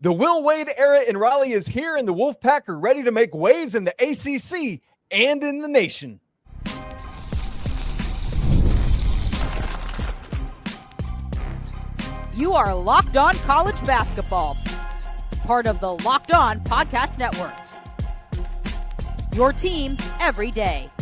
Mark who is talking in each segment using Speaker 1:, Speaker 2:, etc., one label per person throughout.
Speaker 1: The Will Wade era in Raleigh is here, and the Wolfpack are ready to make waves in the ACC and in the nation.
Speaker 2: You are Locked On College Basketball, part of the Locked On Podcast Network. Your team every day.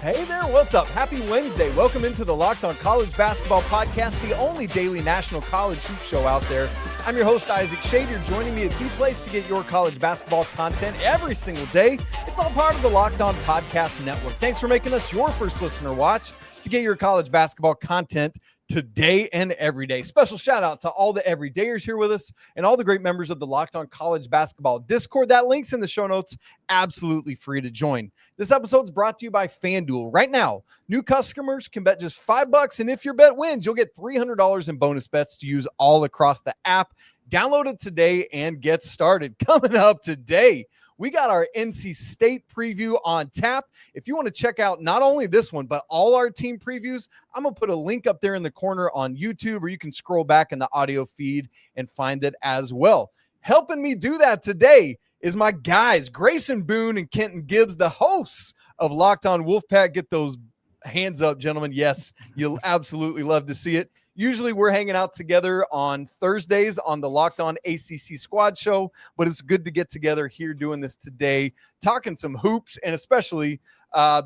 Speaker 1: Hey there, what's up? Happy Wednesday. Welcome into the Locked On College Basketball Podcast, the only daily national college hoop show out there. I'm your host, Isaac Shade. You're joining me at the place to get your college basketball content every single day. It's all part of the Locked On Podcast Network. Thanks for making us your first listener watch to get your college basketball content today and every day. Special shout out to all the everydayers here with us and all the great members of the Locked On College Basketball Discord. That link's in the show notes. Absolutely free to join. This episode's brought to you by FanDuel. Right now, new customers can bet just $5, and if your bet wins, you'll get $300 in bonus bets to use all across the app. Download it today and get started. Coming up today, we got our NC State preview on tap. If you want to check out not only this one, but all our team previews, I'm going to put a link up there in the corner on YouTube, or you can scroll back in the audio feed and find it as well. Helping me do that today is my guys, Grayson, Boone, and Kenton Gibbs, the hosts of Locked On Wolfpack. Get those hands up, gentlemen. Yes, you'll absolutely love to see it. Usually we're hanging out together on Thursdays on the Locked On ACC Squad Show, but it's good to get together here doing this today, talking some hoops, and especially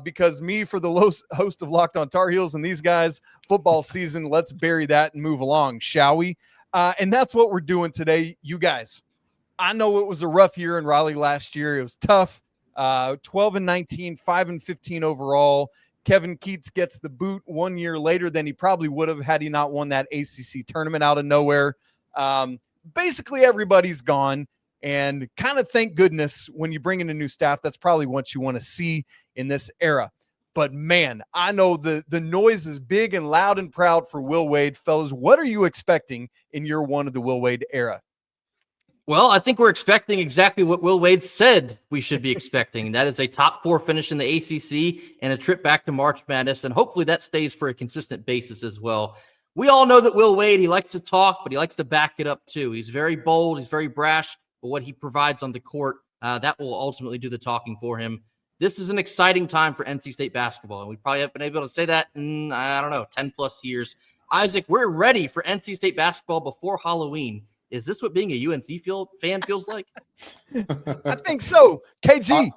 Speaker 1: because me for the host of Locked On Tar Heels and these guys, football season, let's bury that and move along, shall we? And that's what we're doing today, you guys. I know it was a rough year in Raleigh last year. It was tough, 12-19, 5-15 overall. Kevin Keats gets the boot 1 year later than he probably would have had he not won that ACC tournament out of nowhere. Basically, everybody's gone, and kind of thank goodness when you bring in a new staff, that's probably what you want to see in this era. But, man, I know the noise is big and loud and proud for Will Wade. Fellas, what are you expecting in year one of the Will Wade era?
Speaker 3: Well, I think we're expecting exactly what Will Wade said we should be expecting. That is a top 4 finish in the ACC and a trip back to March Madness, and hopefully that stays for a consistent basis as well. We all know that Will Wade, he likes to talk, but he likes to back it up too. He's very bold, he's very brash, but what he provides on the court, that will ultimately do the talking for him. This is an exciting time for NC State basketball, and we probably haven't been able to say that in, 10-plus years. Isaac, we're ready for NC State basketball before Halloween. Is this what being a UNC fan feels like?
Speaker 1: I think so. KG.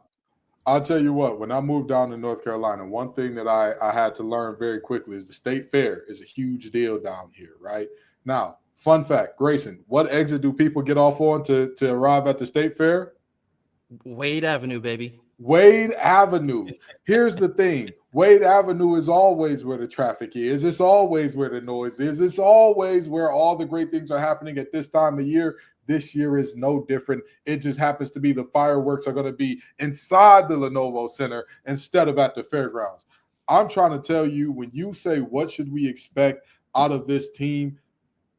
Speaker 4: I'll tell you what, when I moved down to North Carolina, one thing that I had to learn very quickly is the state fair is a huge deal down here, right? Now, fun fact, Grayson, what exit do people get off on to arrive at the state fair?
Speaker 3: Wade Avenue, baby.
Speaker 4: Wade Avenue. Here's the thing. Wade Avenue is always where the traffic is. It's always where the noise is. It's always where all the great things are happening at this time of year. This year is no different. It just happens to be the fireworks are going to be inside the Lenovo Center instead of at the fairgrounds. I'm trying to tell you, when you say what should we expect out of this team,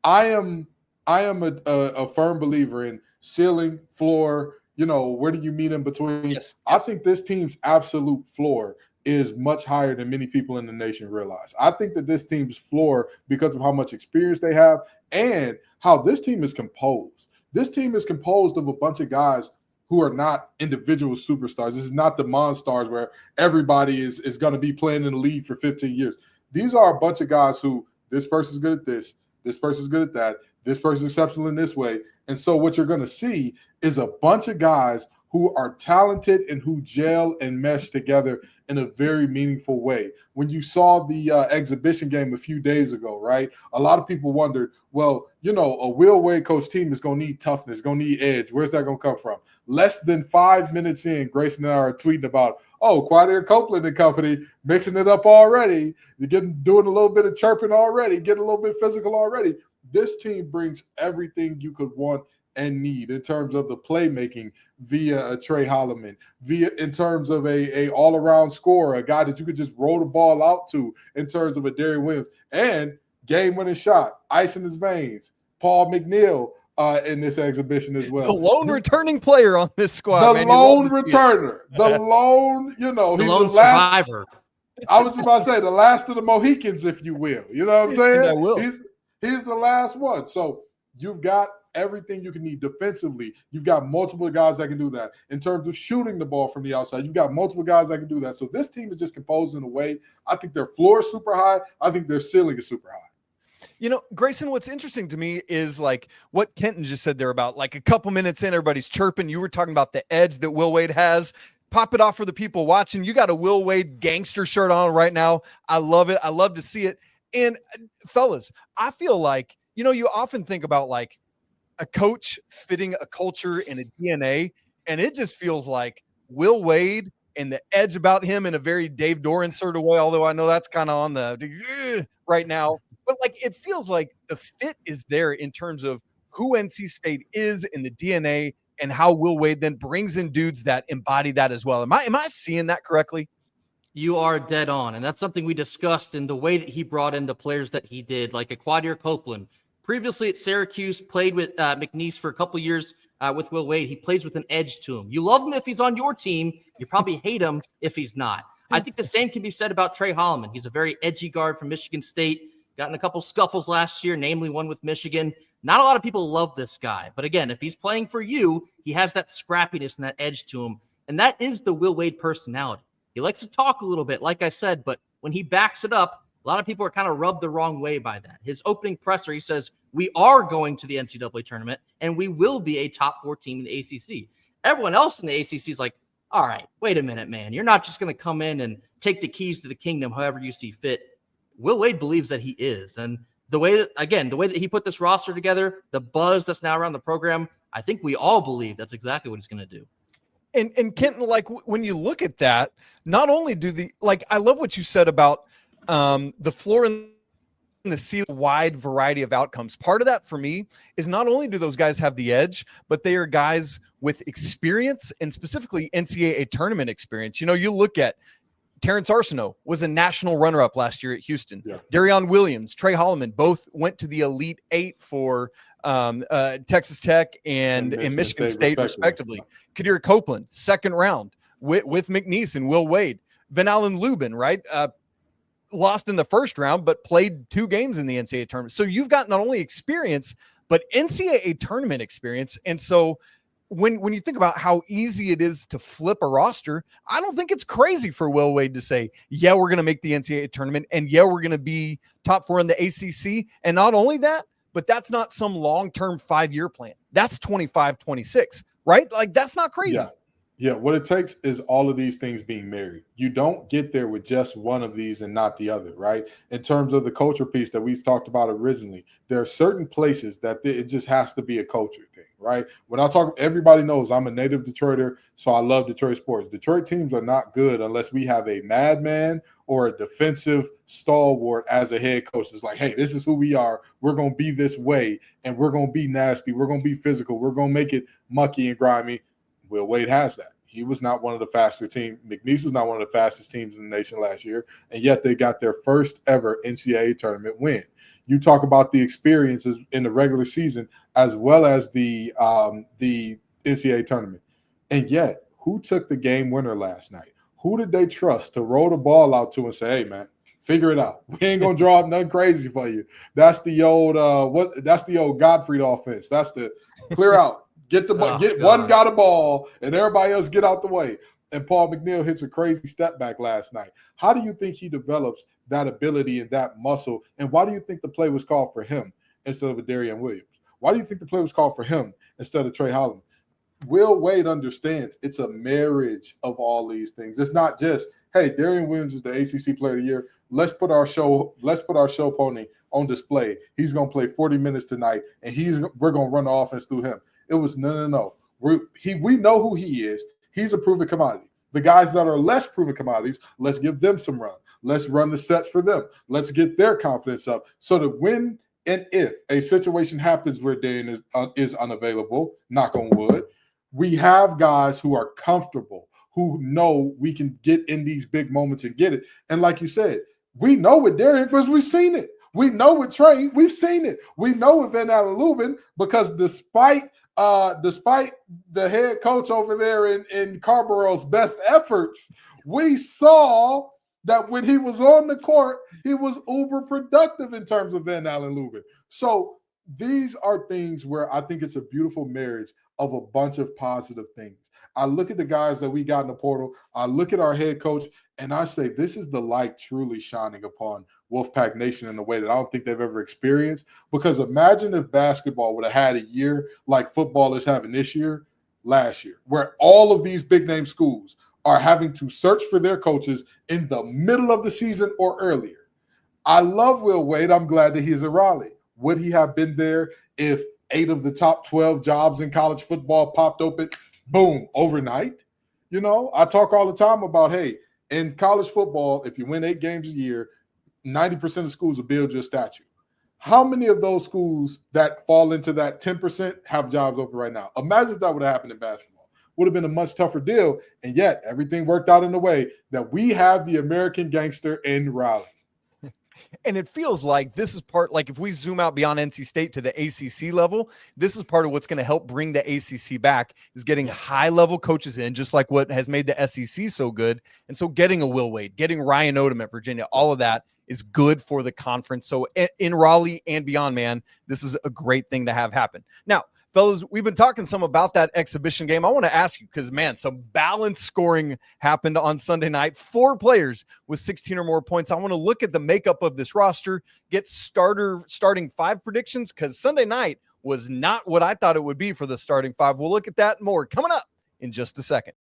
Speaker 4: I am a firm believer in ceiling, floor. You know, where do you meet in between?
Speaker 1: Yes.
Speaker 4: I think this team's absolute floor is much higher than many people in the nation realize. I think that this team's floor, because of how much experience they have and how this team is composed. This team is composed of a bunch of guys who are not individual superstars. This is not the Monstars where everybody is going to be playing in the league for 15 years. These are a bunch of guys who, this person's good at this person's good at that, this person's exceptional in this way. And so what you're going to see is a bunch of guys who are talented and who gel and mesh together in a very meaningful way. When you saw the exhibition game a few days ago, right, a lot of people wondered, well, you know, a Will Wade coach team is going to need toughness, going to need edge. Where's that going to come from? Less than 5 minutes in, Grayson and I are tweeting about, Quadir, Copeland and company mixing it up already. You're doing a little bit of chirping already, getting a little bit physical already. This team brings everything you could want and need in terms of the playmaking via a Trey Holloman, in terms of a all-around scorer, a guy that you could just roll the ball out to in terms of a Darrion Williams, and game-winning shot, ice in his veins, Paul McNeil in this exhibition as well.
Speaker 1: The lone returning player on this squad.
Speaker 4: The lone returner. The lone,
Speaker 3: the lone survivor.
Speaker 4: I was about to say the last of the Mohicans, if you will. You know what I'm saying?
Speaker 1: I will.
Speaker 4: He's the last one. So you've got everything you can need defensively. You've got multiple guys that can do that. In terms of shooting the ball from the outside, you've got multiple guys that can do that. So this team is just composed in a way. I think their floor is super high. I think their ceiling is super high.
Speaker 1: You know, Grayson, what's interesting to me is like what Kenton just said there about like a couple minutes in, everybody's chirping. You were talking about the edge that Will Wade has. Pop it off for the people watching. You got a Will Wade gangster shirt on right now. I love it. I love to see it. And fellas, I feel like, you know, you often think about like a coach fitting a culture and a DNA, and it just feels like Will Wade and the edge about him in a very Dave Doran sort of way, although I know that's kind of on the right now. But like it feels like the fit is there in terms of who NC State is in the DNA and how Will Wade then brings in dudes that embody that as well. Am I seeing that correctly?
Speaker 3: You are dead on. And that's something we discussed in the way that he brought in the players that he did, like a Quadir Copeland. Previously at Syracuse, played with McNeese for a couple years with Will Wade. He plays with an edge to him. You love him if he's on your team. You probably hate him if he's not. I think the same can be said about Trey Holloman. He's a very edgy guard from Michigan State. Got in a couple scuffles last year, namely one with Michigan. Not a lot of people love this guy. But again, if he's playing for you, he has that scrappiness and that edge to him. And that is the Will Wade personality. He likes to talk a little bit, like I said, but when he backs it up, a lot of people are kind of rubbed the wrong way by that. His opening presser, he says, we are going to the NCAA tournament, and we will be a top 4 team in the ACC. Everyone else in the ACC is like, all right, wait a minute, man. You're not just going to come in and take the keys to the kingdom however you see fit. Will Wade believes that he is. And the way that he put this roster together, the buzz that's now around the program, I think we all believe that's exactly what he's going to do.
Speaker 1: And Kenton, like when you look at that, not only do I love what you said about the floor and the ceiling, wide variety of outcomes. Part of that for me is not only do those guys have the edge, but they are guys with experience and specifically NCAA tournament experience. You know, you look at Terrence Arsenault was a national runner-up last year at Houston. Yeah. Darrion Williams, Trey Holloman, both went to the Elite 8 for Texas Tech and Michigan State respectively. Quadir Copeland, second round with McNeese and Will Wade. Van Allen Lubin, right? Lost in the first round, but played 2 games in the NCAA tournament. So you've got not only experience, but NCAA tournament experience. And so when you think about how easy it is to flip a roster, I don't think it's crazy for Will Wade to say, yeah, we're going to make the NCAA tournament, and yeah, we're going to be top 4 in the ACC. And not only that, but that's not some long-term 5-year plan. That's 25, 26, right? Like, that's not crazy.
Speaker 4: Yeah, what it takes is all of these things being married. You don't get there with just one of these and not the other, right? In terms of the culture piece that we talked about originally, there are certain places that it just has to be a culture thing, right? When I talk, everybody knows I'm a native Detroiter, so I love Detroit sports. Detroit teams are not good unless we have a madman or a defensive stalwart as a head coach. It's like, hey, this is who we are. We're going to be this way, and we're going to be nasty. We're going to be physical. We're going to make it mucky and grimy. Will Wade has that. He was not one of the faster teams. McNeese was not one of the fastest teams in the nation last year, and yet they got their first ever NCAA tournament win. You talk about the experiences in the regular season as well as the NCAA tournament, and yet who took the game winner last night? Who did they trust to roll the ball out to and say, hey, man, figure it out. We ain't gonna draw up nothing crazy for you. That's the old that's the old Gottfried offense. That's the clear out. Get one got a ball and everybody else get out the way. And Paul McNeil hits a crazy step back last night. How do you think he develops that ability and that muscle? And why do you think the play was called for him instead of a Darrion Williams? Why do you think the play was called for him instead of Trey Holloman? Will Wade understands it's a marriage of all these things. It's not just, hey, Darrion Williams is the ACC Player of the Year. Let's put our show pony on display. He's going to play 40 minutes tonight, and we're going to run the offense through him. It was no. We know who he is. He's a proven commodity. The guys that are less proven commodities, let's give them some run. Let's run the sets for them. Let's get their confidence up so that when and if a situation happens where Darrion is unavailable, knock on wood, we have guys who are comfortable, who know we can get in these big moments and get it. And like you said, we know with Darrion because we've seen it. We know with Trey, we've seen it. We know with Van Allen Lubin because despite the head coach over there in Carborough's best efforts, we saw that when he was on the court, he was uber productive in terms of Van Allen Lubin. So these are things where I think it's a beautiful marriage of a bunch of positive things. I look at the guys that we got in the portal. I look at our head coach, and I say, this is the light truly shining upon Wolfpack Nation in a way that I don't think they've ever experienced. Because imagine if basketball would have had a year like football is having this year, last year, where all of these big name schools are having to search for their coaches in the middle of the season or earlier. I love Will Wade. I'm glad that he's in Raleigh. Would he have been there if 8 of the top 12 jobs in college football popped open, boom, overnight? You know, I talk all the time about, hey, in college football, if you win 8 games a year, 90% of schools will build your statue. How many of those schools that fall into that 10% have jobs open right now? Imagine if that would have happened in basketball. Would have been a much tougher deal, and yet everything worked out in a way that we have the American gangster in Raleigh.
Speaker 1: And it feels like this is part, like if we zoom out beyond NC State to the ACC level, this is part of what's going to help bring the ACC back, is getting high-level coaches in, just like what has made the SEC so good. And so getting a Will Wade, getting Ryan Odom at Virginia, all of that is good for the conference. So in Raleigh and beyond, man, this is a great thing to have happen. Now, fellas, we've been talking some about that exhibition game. I want to ask you, because, man, some balanced scoring happened on Sunday night. 4 players with 16 or more points. I want to look at the makeup of this roster, get starting 5 predictions, because Sunday night was not what I thought it would be for the starting 5. We'll look at that and more coming up in just a second.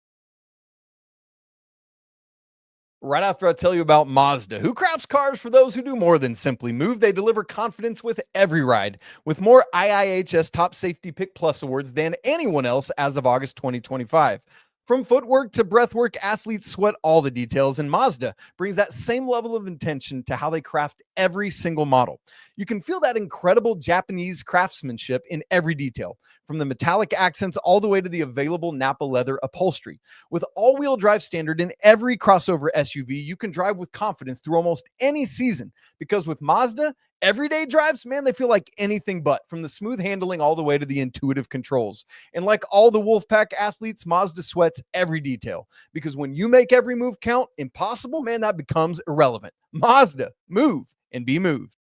Speaker 1: Right after I tell you about Mazda, who crafts cars for those who do more than simply move. They deliver confidence with every ride, with more IIHS Top Safety Pick Plus awards than anyone else as of August 2025. From footwork to breathwork, athletes sweat all the details, and Mazda brings that same level of intention to how they craft every single model. You can feel that incredible Japanese craftsmanship in every detail, from the metallic accents all the way to the available Napa leather upholstery. With all-wheel drive standard in every crossover SUV, you can drive with confidence through almost any season, because with Mazda, everyday drives, man, they feel like anything but, from the smooth handling all the way to the intuitive controls. And like all the Wolfpack athletes, Mazda sweats every detail, because when you make every move count, impossible, man, that becomes irrelevant. Mazda, move and be moved.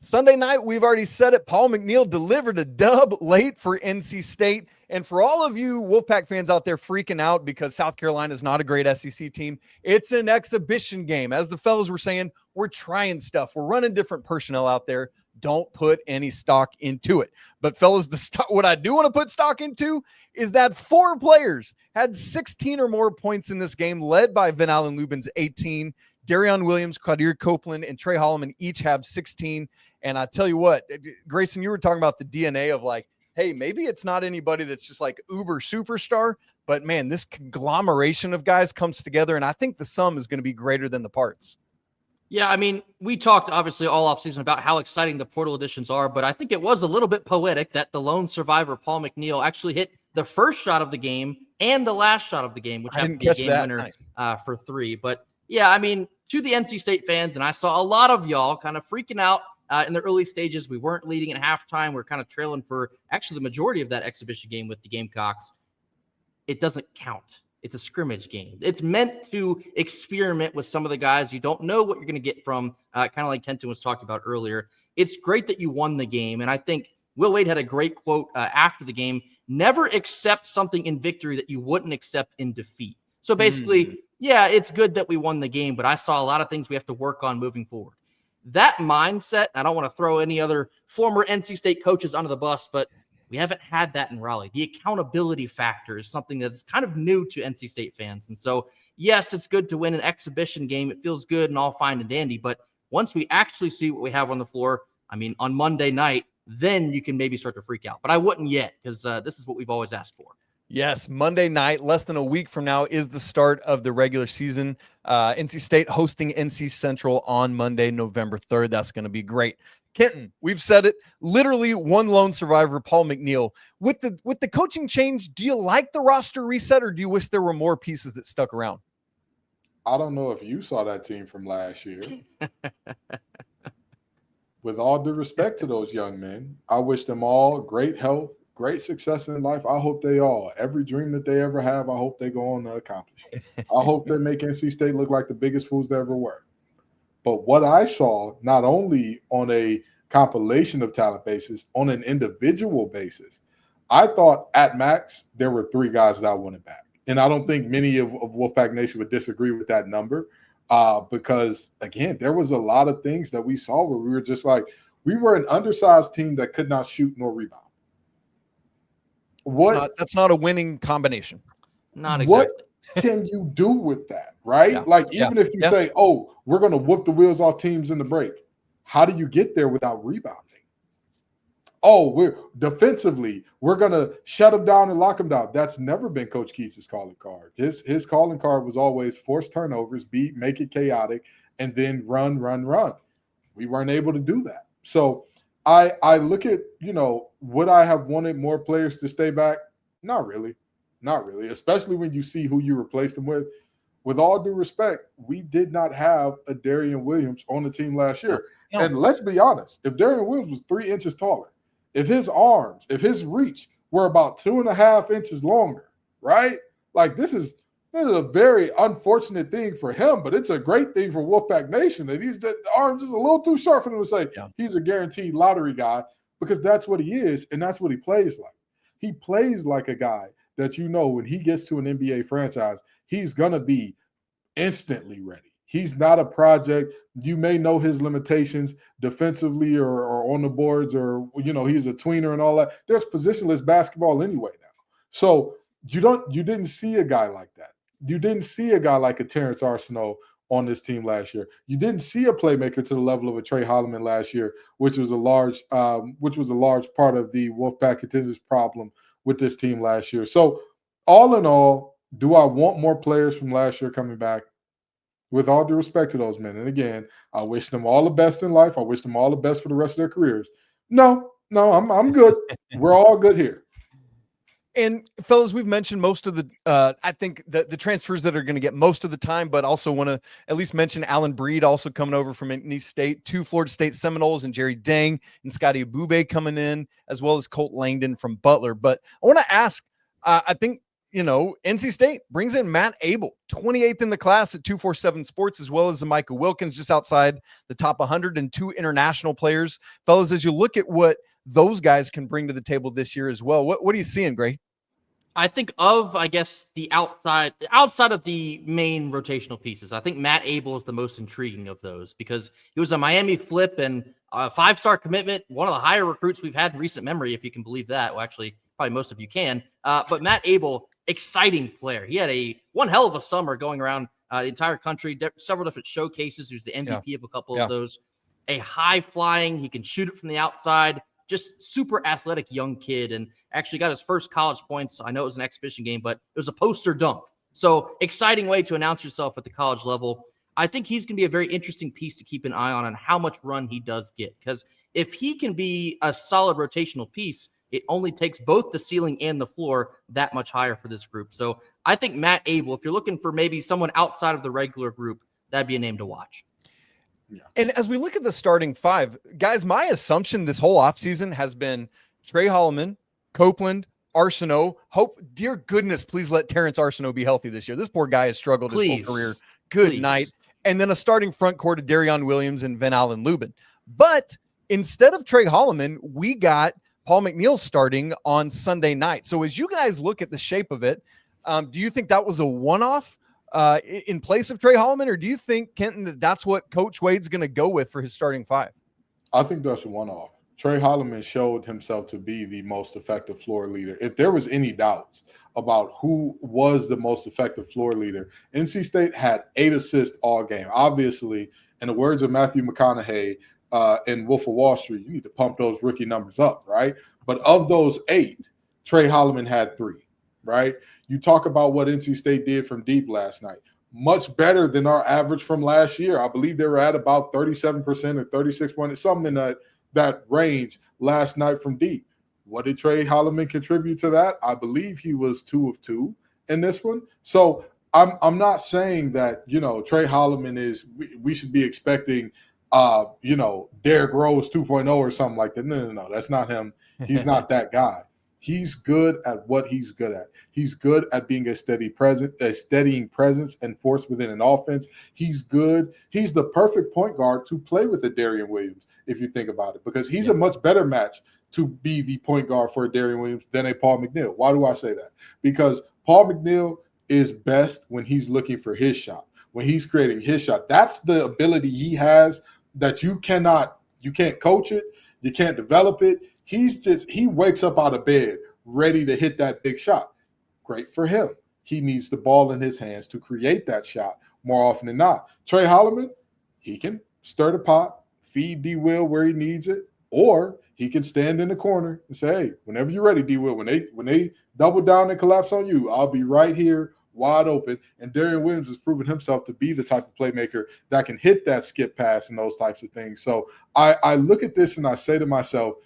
Speaker 1: Sunday night, we've already said it, Paul McNeil delivered a dub late for NC State. And for all of you Wolfpack fans out there freaking out because South Carolina is not a great SEC team, it's an exhibition game. As the fellas were saying, we're trying stuff. We're running different personnel out there. Don't put any stock into it. But fellas, what I do want to put stock into is that 4 players had 16 or more points in this game, led by Vin Allen Lubin's 18. Darrion Williams, Quadir, Copeland, and Trey Holloman each have 16. And I tell you what, Grayson, you were talking about the DNA of like, hey, maybe it's not anybody that's just like uber superstar, but man, this conglomeration of guys comes together, and I think the sum is going to be greater than the parts.
Speaker 3: Yeah, I mean, we talked obviously all offseason about how exciting the portal additions are, but I think it was a little bit poetic that the lone survivor, Paul McNeil, actually hit the first shot of the game and the last shot of the game, which happened to be a game winner for 3. But yeah, I mean, to the NC State fans, and I saw a lot of y'all kind of freaking out in the early stages. We weren't leading at halftime. We're kind of trailing for actually the majority of that exhibition game with the Gamecocks. It doesn't count. It's a scrimmage game. It's meant to experiment with some of the guys. You don't know what you're going to get from, kind of like Kenton was talking about earlier. It's great that you won the game. And I think Will Wade had a great quote after the game: never accept something in victory that you wouldn't accept in defeat. So basically, yeah, it's good that we won the game, but I saw a lot of things we have to work on moving forward. That mindset, I don't want to throw any other former NC State coaches under the bus, but we haven't had that in Raleigh. The accountability factor is something that's kind of new to NC State fans. And so, yes, it's good to win an exhibition game. It feels good and all fine and dandy. But once we actually see what we have on the floor, I mean, on Monday night, then you can maybe start to freak out. But I wouldn't yet, because this is what we've always asked for.
Speaker 1: Yes, Monday night, less than a week from now, is the start of the regular season. NC State hosting NC Central on Monday, November 3rd. That's going to be great. Kenton, we've said it, literally one lone survivor, Paul McNeil. With the coaching change, do you like the roster reset, or do you wish there were more pieces that stuck around?
Speaker 4: I don't know if you saw that team from last year. With all due respect to those young men, I wish them all great health, great success in life. I hope every dream that they ever have, I hope they go on to accomplish. I hope they make NC State look like the biggest fools they ever were. But what I saw, not only on a compilation of talent basis, on an individual basis, I thought at max there were 3 guys that I wanted back. And I don't think many of Wolfpack Nation would disagree with that number because, again, there was a lot of things that we saw where we were just like, we were an undersized team that could not shoot nor rebound.
Speaker 1: That's not a winning combination.
Speaker 3: Not exactly.
Speaker 4: What can you do with that, right? Yeah. Like, even if you say, oh, we're going to whoop the wheels off teams in the break, how do you get there without rebounding? Oh, we're defensively, we're going to shut them down and lock them down. That's never been Coach Keats' calling card. His calling card was always force turnovers, make it chaotic, and then run. We weren't able to do that. So I look at, would I have wanted more players to stay back? Not really, especially when you see who you replaced them with. With all due respect, we did not have a Darrion Williams on the team last year. Yeah. And let's be honest, if Darrion Williams was 3 inches taller, if his arms, if his reach were about 2.5 inches longer, right? Like, this is a very unfortunate thing for him, but it's a great thing for Wolfpack Nation that the arms is a little too short for him to say he's a guaranteed lottery guy, because that's what he is, and that's what he plays like. He plays like a guy that, when he gets to an NBA franchise, he's going to be instantly ready. He's not a project. You may know his limitations defensively or on the boards, or, he's a tweener and all that. There's positionless basketball anyway now. So you didn't see a guy like that. You didn't see a guy like a Terrence Arsenault on this team last year. You didn't see a playmaker to the level of a Trey Holloman last year, which was a large part of the Wolfpack attendance problem with this team last year. So all in all, do I want more players from last year coming back? With all due respect to those men, and again, I wish them all the best in life. I wish them all the best for the rest of their careers. No, I'm good. We're all good here.
Speaker 1: And fellas, we've mentioned most of the I think the transfers that are going to get most of the time, but also want to at least mention Alan Breed also coming over from NC State, 2 Florida State Seminoles, and Jerry Dang and Scotty Abube coming in, as well as Colt Langdon from Butler. But I want to ask, I think, NC State brings in Matt Abel, 28th in the class at 247 Sports, as well as Micah Wilkins, just outside the top 102 international players. Fellas, as you look at what those guys can bring to the table this year as well, what are you seeing, Gray?
Speaker 3: I think the outside of the main rotational pieces, I think Matt Abel is the most intriguing of those, because he was a Miami flip and a 5-star commitment, one of the higher recruits we've had in recent memory, if you can believe that. Well, actually, probably most of you can. But Matt Abel, exciting player. He had one hell of a summer going around the entire country, several different showcases. He was the MVP of a couple of those. A high flying, he can shoot it from the outside, just super athletic young kid, and actually got his first college points. I know it was an exhibition game, but it was a poster dunk. So exciting way to announce yourself at the college level. I think he's going to be a very interesting piece to keep an eye on how much run he does get, because if he can be a solid rotational piece, it only takes both the ceiling and the floor that much higher for this group. So I think Matt Abel, if you're looking for maybe someone outside of the regular group, that'd be a name to watch.
Speaker 1: Yeah. And as we look at the starting 5, guys, my assumption this whole offseason has been Trey Holloman, Copeland, Arsenault. Hope, dear goodness, please let Terrence Arsenault be healthy this year. This poor guy has struggled his whole career. Good night. And then a starting front court of Darrion Williams and Van Allen Lubin. But instead of Trey Holloman, we got Paul McNeil starting on Sunday night. So as you guys look at the shape of it, do you think that was a one-off in place of Trey Holloman, or do you think, Kenton, that's what Coach Wade's going to go with for his starting 5?
Speaker 4: I think that's a one-off. Trey Holloman showed himself to be the most effective floor leader. If there was any doubts about who was the most effective floor leader, NC State had 8 assists all game. Obviously, in the words of Matthew McConaughey, in Wolf of Wall Street, you need to pump those rookie numbers up, right? But of those 8, Trey Holloman had 3, right? You talk about what NC State did from deep last night. Much better than our average from last year. I believe they were at about 37% or 36 points, something in that range last night from deep. What did Trey Holloman contribute to that? I believe he was 2 of 2 in this one. So I'm not saying that, Trey Holloman is – we should be expecting – Derrick Rose 2.0 or something like that. No. That's not him. He's not that guy. He's good at what he's good at. He's good at being a steadying presence and force within an offense. He's good. He's the perfect point guard to play with a Darrion Williams, if you think about it, because he's a much better match to be the point guard for a Darrion Williams than a Paul McNeil. Why do I say that? Because Paul McNeil is best when he's looking for his shot, when he's creating his shot. That's the ability he has that you can't coach it, you can't develop it. He wakes up out of bed ready to hit that big shot. Great for him. He needs the ball in his hands to create that shot more often than not. Trey Holloman, he can stir the pot, feed D. Will where he needs it, or he can stand in the corner and say, hey, whenever you're ready, D. Will, when they double down and collapse on you, I'll be right here wide open. And Darrion Williams has proven himself to be the type of playmaker that can hit that skip pass and those types of things. So I look at this and I say to myself,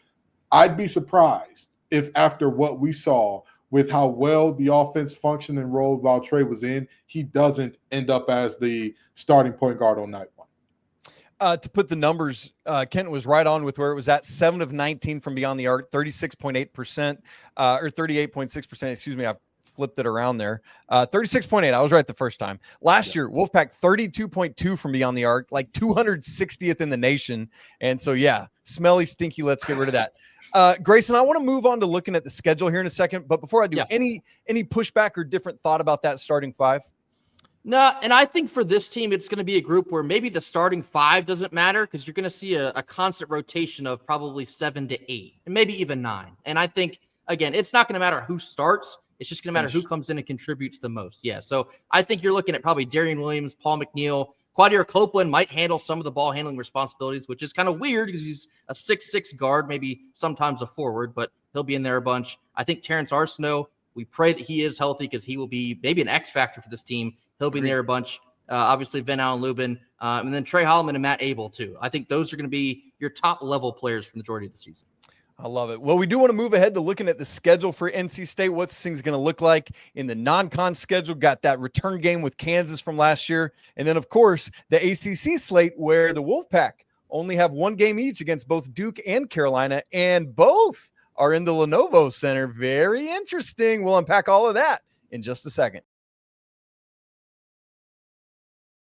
Speaker 4: I'd be surprised if after what we saw with how well the offense functioned and rolled while Trey was in, he doesn't end up as the starting point guard on night one.
Speaker 1: To put the numbers, Kenton was right on with where it was at. 7 of 19 from beyond the arc, 36.8%, or 38.6%. Excuse me, I've flipped it around there. 36.8. I was right the first time. Last year, Wolfpack 32.2 from beyond the arc, like 260th in the nation. And so, yeah, smelly, stinky. Let's get rid of that. Grayson, I want to move on to looking at the schedule here in a second. But before I do, any pushback or different thought about that starting five?
Speaker 3: No, and I think for this team, it's going to be a group where maybe the starting five doesn't matter because you're going to see a constant rotation of probably 7 to 8 and maybe even 9. And I think, again, it's not going to matter who starts. It's just going to matter who comes in and contributes the most. Yeah, so I think you're looking at probably Darrion Williams, Paul McNeil, Quadir Copeland might handle some of the ball handling responsibilities, which is kind of weird because he's a 6'6" guard, maybe sometimes a forward, but he'll be in there a bunch. I think Terrence Arsenault, we pray that he is healthy because he will be maybe an X factor for this team. He'll be in there a bunch. Obviously, Van Allen Lubin, and then Trey Holloman and Matt Abel, too. I think those are going to be your top-level players for the majority of the season.
Speaker 1: I love it. Well, we do want to move ahead to looking at the schedule for NC State, what this thing's going to look like in the non-con schedule. Got that return game with Kansas from last year. And then, of course, the ACC slate where the Wolfpack only have one game each against both Duke and Carolina, and both are in the Lenovo Center. Very interesting. We'll unpack all of that in just a second.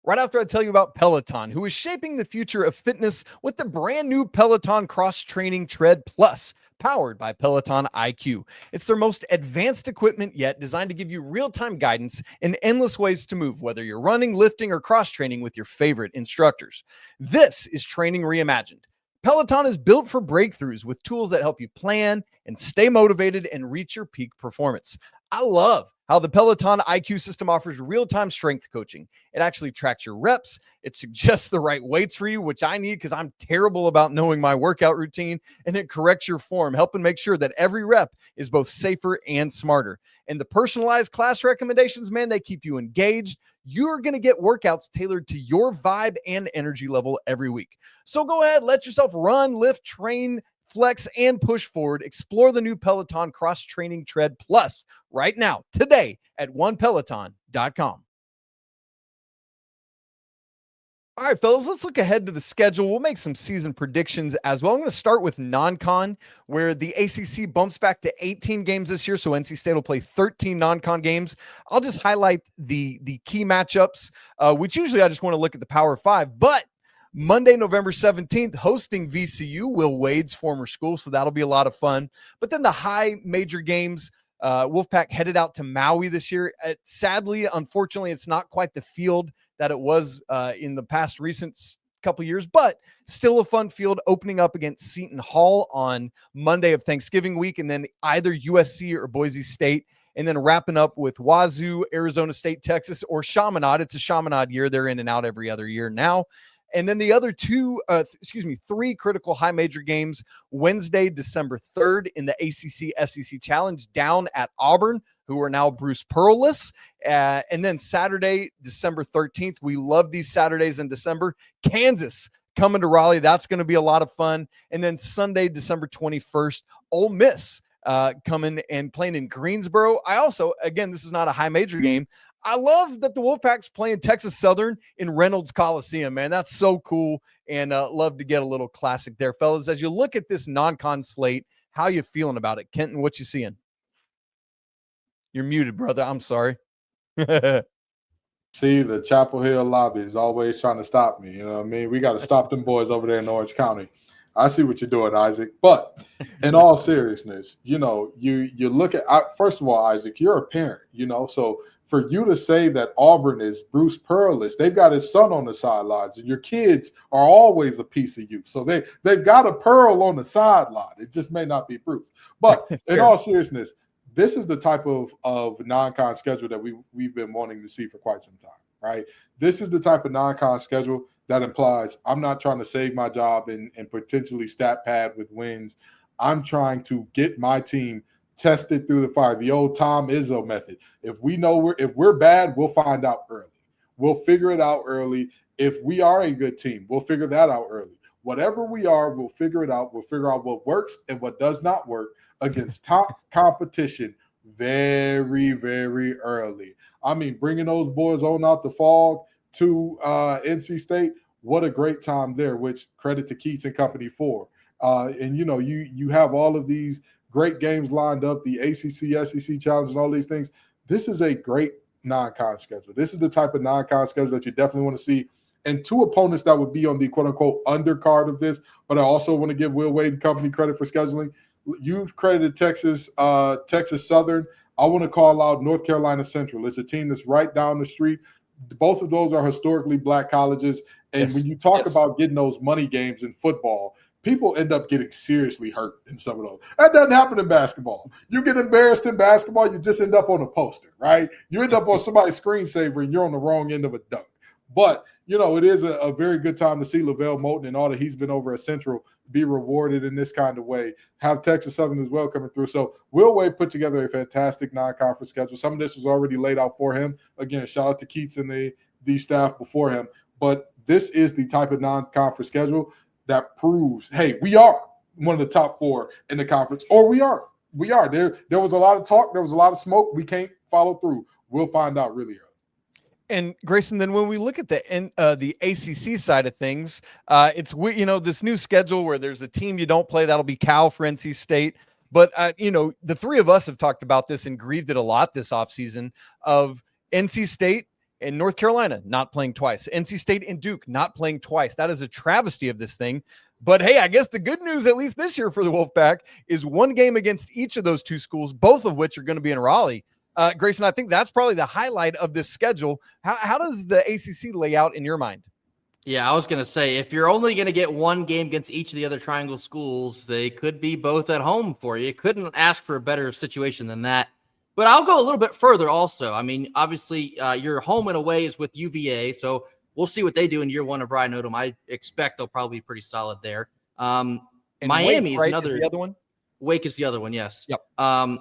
Speaker 1: Right after I tell you about Peloton, who is shaping the future of fitness with the brand new Peloton Cross Training Tread Plus, powered by Peloton IQ. It's their most advanced equipment yet, designed to give you real-time guidance and endless ways to move, whether you're running, lifting, or cross-training with your favorite instructors. This is training reimagined. Peloton is built for breakthroughs with tools that help you plan and stay motivated and reach your peak performance. I love how the Peloton IQ system offers real-time strength coaching. It actually tracks your reps. It suggests the right weights for you, which I need because I'm terrible about knowing my workout routine, and it corrects your form, helping make sure that every rep is both safer and smarter. And the personalized class recommendations, man, they keep you engaged. You're going to get workouts tailored to your vibe and energy level every week. So go ahead, let yourself run, lift, train, flex, and push forward. Explore the new Peloton Cross Training Tread Plus right now, today at onepeloton.com. All right, fellas, let's look ahead to the schedule. We'll make some season predictions as well. I'm going to start with non-con, where the ACC bumps back to 18 games this year, so NC State will play 13 non-con games. I'll just highlight the key matchups, which usually I just want to look at the Power 5, but Monday, November 17th, hosting VCU, Will Wade's former school, so that'll be a lot of fun. But then the high major games, Wolfpack headed out to Maui this year. Sadly, unfortunately, it's not quite the field that it was in the past recent couple years, but still a fun field, opening up against Seton Hall on Monday of Thanksgiving week, and then either USC or Boise State, and then wrapping up with Wazoo, Arizona State, Texas, or Chaminade. It's a Chaminade year. They're in and out every other year now. And then the other three critical high major games, Wednesday, December 3rd in the ACC SEC Challenge down at Auburn, who are now Bruce Pearl-less. And then Saturday, December 13th. We love these Saturdays in December. Kansas coming to Raleigh. That's going to be a lot of fun. And then Sunday, December 21st, Ole Miss coming and playing in Greensboro. I also, again, this is not a high major game. I love that the Wolfpack's playing Texas Southern in Reynolds Coliseum, man. That's so cool, and love to get a little classic there, fellas. As you look at this non-con slate, How you feeling about it? Kenton, what you seeing? You're muted, brother. I'm sorry.
Speaker 4: See, the Chapel Hill lobby is always trying to stop me. You know what I mean? We got to stop them boys over there in Orange County. I see what you're doing, Isaac. But in all seriousness, you look at first of all, Isaac, you're a parent, so for you to say that Auburn is Bruce Pearl's, they've got his son on the sidelines, and your kids are always a piece of you. So they've got a Pearl on the sideline. It just may not be Bruce. But in all seriousness, this is the type of non-con schedule that we've been wanting to see for quite some time, right? This is the type of non-con schedule that implies I'm not trying to save my job and potentially stat pad with wins. I'm trying to get my team tested through the fire, the old Tom Izzo method. If we're bad, we'll find out early. We'll figure it out early. If we are a good team, we'll figure that out early. Whatever we are, we'll figure it out. We'll figure out what works and what does not work against top competition very, very early. I mean, bringing those boys on out the fog to NC State, what a great time there, which credit to Keats and company for. And you have all of these great games lined up, the ACC, SEC challenge, and all these things. This is a great non-con schedule. This is the type of non-con schedule that you definitely want to see. And two opponents that would be on the quote-unquote undercard of this, but I also want to give Will Wade and company credit for scheduling. You've credited Texas Southern. I want to call out North Carolina Central. It's a team that's right down the street. Both of those are historically black colleges. And when you talk about getting those money games in football, people end up getting seriously hurt in some of those. That doesn't happen in basketball. You get embarrassed in basketball, you just end up on a poster, right? You end up on somebody's screensaver and you're on the wrong end of a dunk. But, it is a very good time to see LaVelle Moulton and all that he's been over at Central be rewarded in this kind of way. Have Texas Southern as well coming through. So Will Wade put together a fantastic non-conference schedule. Some of this was already laid out for him. Again, shout out to Keats and the staff before him. But this is the type of non-conference schedule that proves, hey, we are one of the top 4 in the conference, or we aren't. We are. There was a lot of talk. There was a lot of smoke. We can't follow through. We'll find out really early.
Speaker 1: And Grayson, then when we look at the ACC side of things, it's this new schedule where there's a team you don't play. That'll be Cal for NC State. But the three of us have talked about this and grieved it a lot this offseason of NC State and North Carolina not playing twice, NC State and Duke not playing twice. That is a travesty of this thing. But hey, I guess the good news, at least this year for the Wolfpack, is one game against each of those two schools, both of which are going to be in Raleigh. Grayson, I think that's probably the highlight of this schedule. How does the ACC lay out in your mind?
Speaker 3: Yeah, I was going to say, if you're only going to get one game against each of the other triangle schools, they could be both at home for you. Couldn't ask for a better situation than that. But I'll go a little bit further also. I mean, obviously, your home and away is with UVA, so we'll see what they do in year one of Ryan Odom. I expect they'll probably be pretty solid there. Miami is another.
Speaker 1: Is the other one?
Speaker 3: Wake is the other one, yes.
Speaker 1: Yep.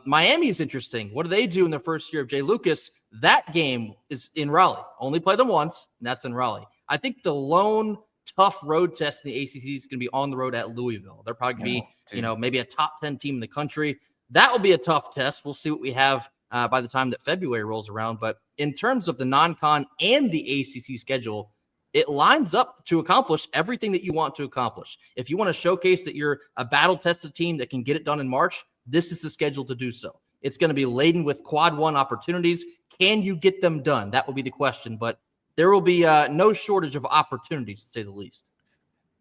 Speaker 3: Miami is interesting. What do they do in their first year of Jay Lucas? That game is in Raleigh. Only play them once, and that's in Raleigh. I think the lone tough road test in the ACC is going to be on the road at Louisville. They're probably going to be, maybe a top 10 team in the country. That will be a tough test. We'll see what we have by the time that February rolls around. But in terms of the non-con and the ACC schedule, it lines up to accomplish everything that you want to accomplish. If you want to showcase that you're a battle-tested team that can get it done in March, this is the schedule to do so. It's going to be laden with quad one opportunities. Can you get them done? That will be the question. But there will be no shortage of opportunities, to say the least.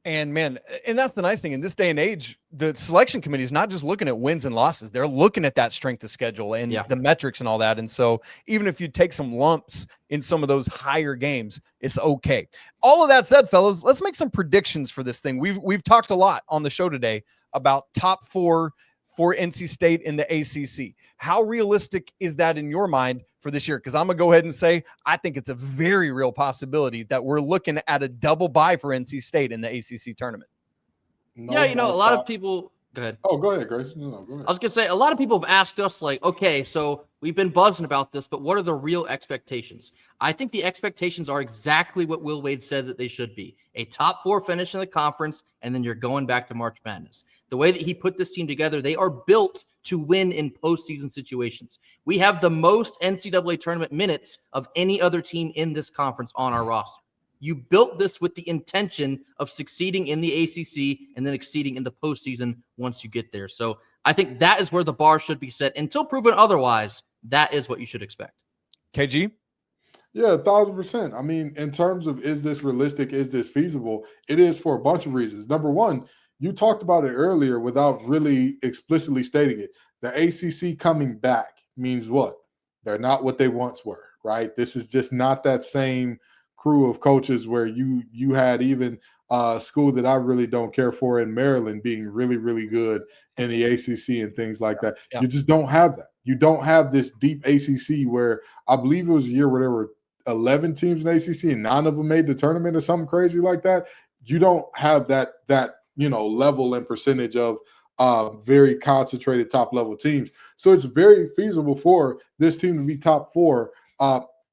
Speaker 1: And man, and that's the nice thing in this day and age, the selection committee is not just looking at wins and losses. They're looking at that strength of schedule and the metrics and all that. And so even if you take some lumps in some of those higher games, it's okay. All of that said, fellas, let's make some predictions for this thing. We've talked a lot on the show today about top 4 for NC State in the ACC. How realistic is that in your mind for this year? Because I'm going to go ahead and say I think it's a very real possibility that we're looking at a double bye for NC State in the ACC tournament.
Speaker 3: A lot of people – go ahead.
Speaker 4: Oh, go ahead, Grace. No, go ahead.
Speaker 3: I was going to say, a lot of people have asked us, like, okay, so we've been buzzing about this, but what are the real expectations? I think the expectations are exactly what Will Wade said that they should be. A top 4 finish in the conference, and then you're going back to March Madness. The way that he put this team together, they are built to win in postseason situations. We have the most NCAA tournament minutes of any other team in this conference on our roster. You built this with the intention of succeeding in the ACC and then exceeding in the postseason once you get there. So I think that is where the bar should be set. Until proven otherwise, that is what you should expect.
Speaker 1: KG?
Speaker 4: Yeah, 1,000%. I mean, in terms of is this realistic, is this feasible? It is for a bunch of reasons. Number one, you talked about it earlier without really explicitly stating it. The ACC coming back means what? They're not what they once were, right? This is just not that same crew of coaches where you had even school that I really don't care for in Maryland being really, really good in the ACC and things like that.
Speaker 1: Yeah.
Speaker 4: You just don't have that. You don't have this deep ACC where I believe it was a year where there were 11 teams in ACC and 9 of them made the tournament or something crazy like that. You don't have that level and percentage of very concentrated top level teams. So it's very feasible for this team to be top 4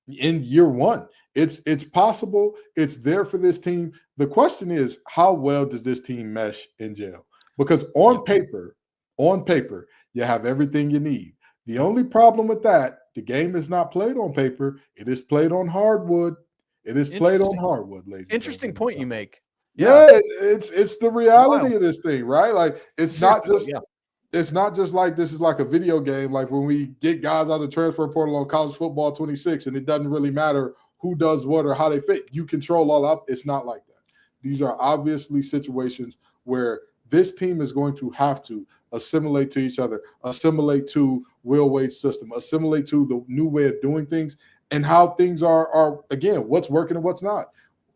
Speaker 4: in year one. It's possible. It's there for this team. The question is, how well does this team mesh in jail? Because on paper, you have everything you need. The only problem with that, the game is not played on paper. It is played on hardwood. It is played on hardwood, ladies.
Speaker 1: Interesting point you make.
Speaker 4: Yeah, it's the reality of this thing, right? Like it's not just like this is like a video game, like when we get guys out of the transfer portal on college football 26, and it doesn't really matter who does what or how they fit. You control all up. It's not like that. These are obviously situations where this team is going to have to assimilate to each other, assimilate to Will Wade's system, assimilate to the new way of doing things and how things are again, what's working and what's not.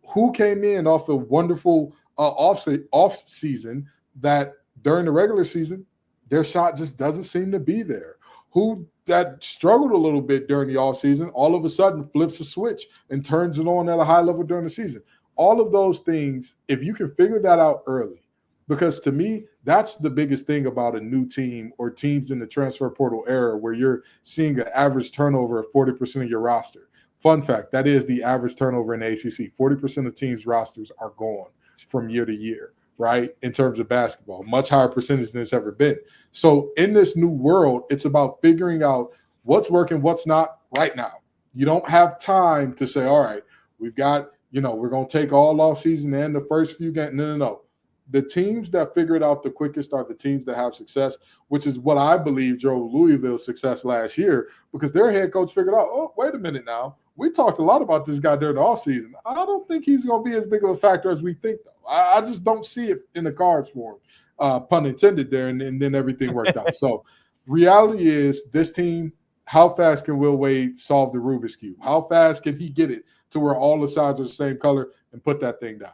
Speaker 4: Who came in off a wonderful off season that during the regular season, their shot just doesn't seem to be there. Who that struggled a little bit during the offseason, all of a sudden flips a switch and turns it on at a high level during the season. All of those things, if you can figure that out early, because to me, that's the biggest thing about a new team or teams in the transfer portal era where you're seeing an average turnover of 40% of your roster. Fun fact, that is the average turnover in the ACC. 40% of teams' rosters are gone from year to year, right, in terms of basketball. Much higher percentage than it's ever been. So in this new world, it's about figuring out what's working, what's not right now. You don't have time to say, all right, we've got, we're going to take all off season and the first few games. No. The teams that figure it out the quickest are the teams that have success, which is what I believe drove Louisville's success last year because their head coach figured out, oh, wait a minute now. We talked a lot about this guy during the offseason. I don't think he's going to be as big of a factor as we think, though. I just don't see it in the cards for him, pun intended there, and then everything worked out. So reality is this team, how fast can Will Wade solve the Rubik's Cube? How fast can he get it to where all the sides are the same color and put that thing down?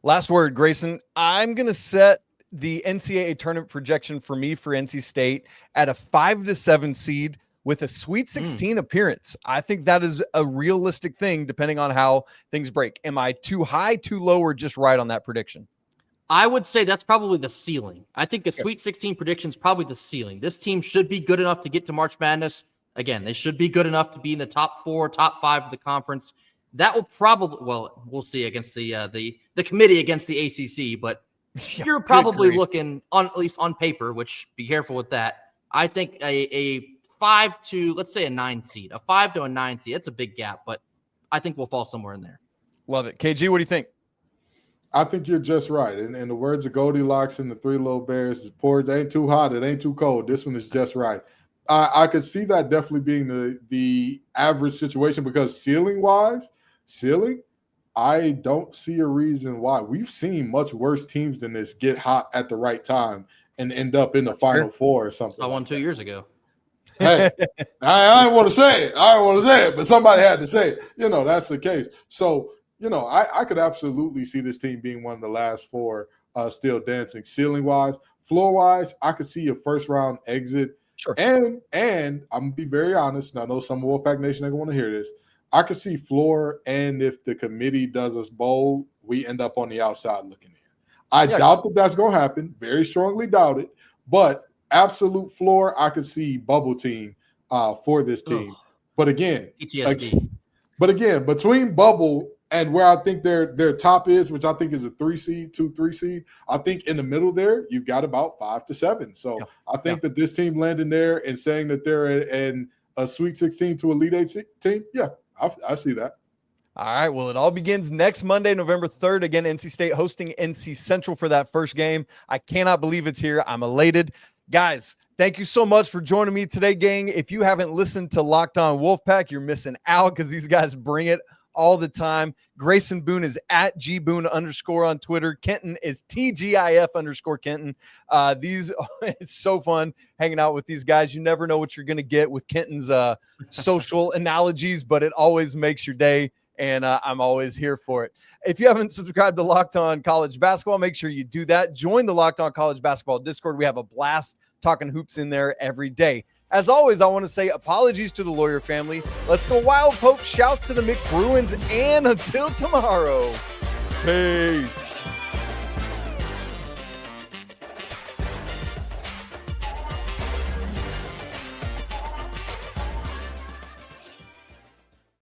Speaker 1: Last word, Grayson. I'm going to set the NCAA tournament projection for me for NC State at a 5-7 seed with a Sweet 16 appearance. I think that is a realistic thing depending on how things break. Am I too high, too low, or just right on that prediction?
Speaker 3: I would say that's probably the ceiling. I think the Sweet 16 prediction is probably the ceiling. This team should be good enough to get to March Madness. Again, they should be good enough to be in the top 4, top 5 of the conference. That will probably, well, we'll see against the committee against the ACC, but you're probably looking on, at least on paper, which be careful with that. I think a 5 to, let's say a 9 seed, a 5 to a 9 seed. That's a big gap, but I think we'll fall somewhere in there.
Speaker 1: Love it. KG, what do you think?
Speaker 4: I think you're just right. In the words of Goldilocks and the Three Little Bears, the porridge ain't too hot, it ain't too cold. This one is just right. I could see that definitely being the average situation because ceiling, I don't see a reason why. We've seen much worse teams than this get hot at the right time and end up in the Final Four or something.
Speaker 3: I won 2 years ago.
Speaker 4: Hey, I didn't want to say it. But somebody had to say it. That's the case. So, I could absolutely see this team being one of the last 4 still dancing. Ceiling-wise, floor-wise, I could see a first-round exit.
Speaker 1: Sure.
Speaker 4: And I'm going to be very honest, and I know some Wolfpack Nation are going to hear this. I could see floor, and if the committee does us bold, we end up on the outside looking in. I doubt that that's going to happen. Very strongly doubt it. But absolute floor, I could see bubble team for this team. But again,
Speaker 3: PTSD.
Speaker 4: Between bubble and where I think their top is, which I think is a 3 seed, 2-3 seed, I think in the middle there, you've got about 5 to 7. So I think that this team landing there and saying that they're in a Sweet 16 to Elite 8 team, I see that.
Speaker 1: All right. Well, it all begins next Monday, November 3rd. Again, NC State hosting NC Central for that first game. I cannot believe it's here. I'm elated. Guys, thank you so much for joining me today, gang. If you haven't listened to Locked On Wolfpack, you're missing out because these guys bring it all the time. Grayson Boone is at gboone_ on Twitter. Kenton is TGIF_Kenton. It's so fun hanging out with these guys. You never know what you're going to get with Kenton's social analogies, but it always makes your day. And I'm always here for it. If you haven't subscribed to Locked On College Basketball, make sure you do that. Join the Locked On College Basketball Discord. We have a blast talking hoops in there every day. As always, I want to say apologies to the Lawyer family. Let's go Wild Pope. Shouts to the McBruins. And until tomorrow, peace.